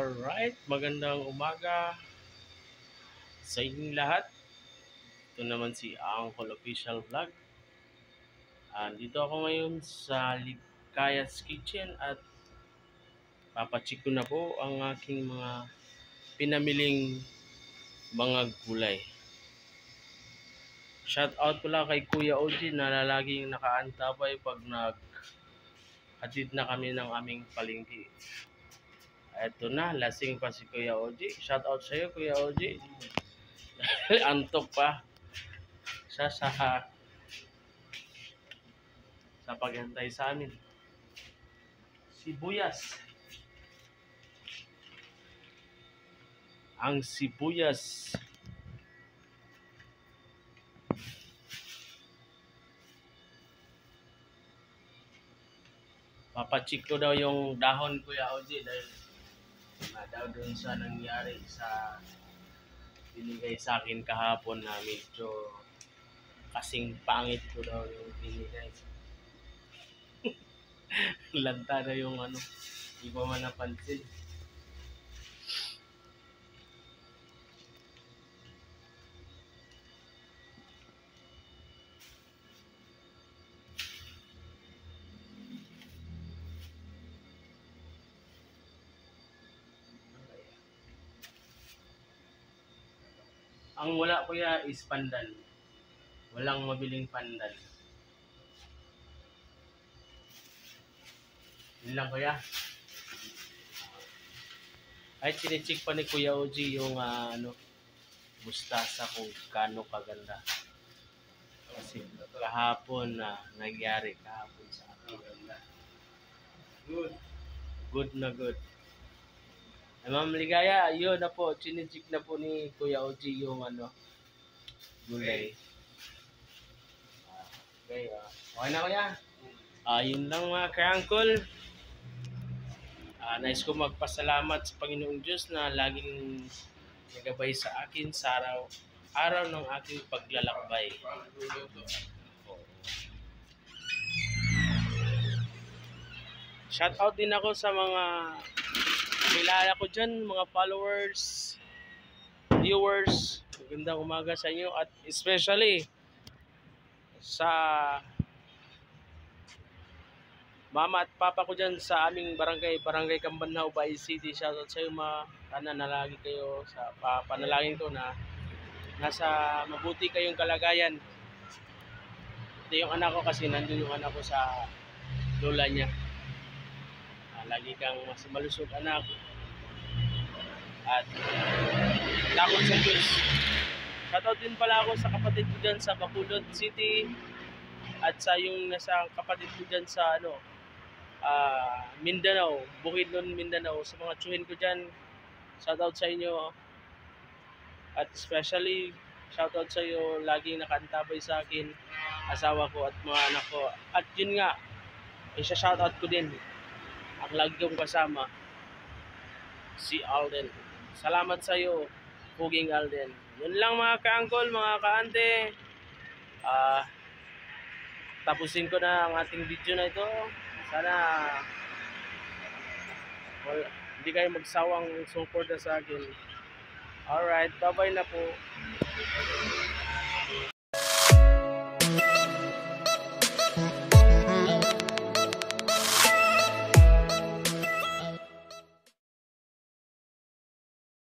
Alright, magandang umaga sa inyong lahat. Ito naman si Uncle Official Vlog. Dito ako ngayon sa Ligaya's Kitchen at papacheck ko na po ang aking mga pinamiling mga gulay. Shout out ko lang kay Kuya Oji na laging nakaantabay pag naghatid na kami ng aming palengke. Eto na, lasing pa si Kuya Oji. Shout out sa iyo, Kuya Oji. Antok pa siya sa paghantay sa amin. Sibuyas. Ang sibuyas. Papacheck ko daw yung dahon, Kuya Oji, dahil daw dun sa nangyari sa binigay sa akin kahapon na medyo kasing pangit ko daw yung binigay. Lanta na yung hindi ko man napansin. Ang wala kuya is pandan. Walang mabiling pandan. Yun lang kuya. Ay, chinecheck pa ni Kuya Oji yung mustasa kung kano kaganda. Kasi kahapon nangyari kahapon sa akin. Good. Good na good. Ay, Ma'am Ligaya, yun na po. Chinecheck na po ni Kuya Oji yung gulay. Okay, okay na kuya? Yun lang mga ka-uncle. Nais ko magpasalamat sa Panginoong Diyos na laging nagabay sa akin sa araw ng aking paglalakbay. Shout out din ako sa mga kilala ko dyan, mga followers, viewers. Magandang umaga sa inyo at especially sa mama at papa ko dyan sa aming barangay Kambanhaw, Bay City. Shoutout sa iyo sana nalagi kayo sa panalangin ko na nasa mabuti kayong kalagayan. Ito yung anak ko kasi nandun yung anak ko sa lola niya. Lagi kang mas malusog anak at lakot sa Diyos. Shoutout din pala ako sa kapatid ko dyan sa Bacolod City at sa yung nasa kapatid ko dyan sa Mindanao, Bukidnon, Mindanao. Sa mga tsuhin ko dyan, shoutout sa inyo. At especially, shoutout sa iyo, laging nakaantabay sa akin, asawa ko at mga anak ko. At yun nga, isa-shoutout ko din ang lagi kong kasama, si Alden. Salamat sa iyo, Puging Alden. Yun lang mga ka-uncle, mga ka-ante. Tapusin ko na ang ating video na ito. Sana hindi kayo magsawang support na sa akin. Alright, bye-bye na po.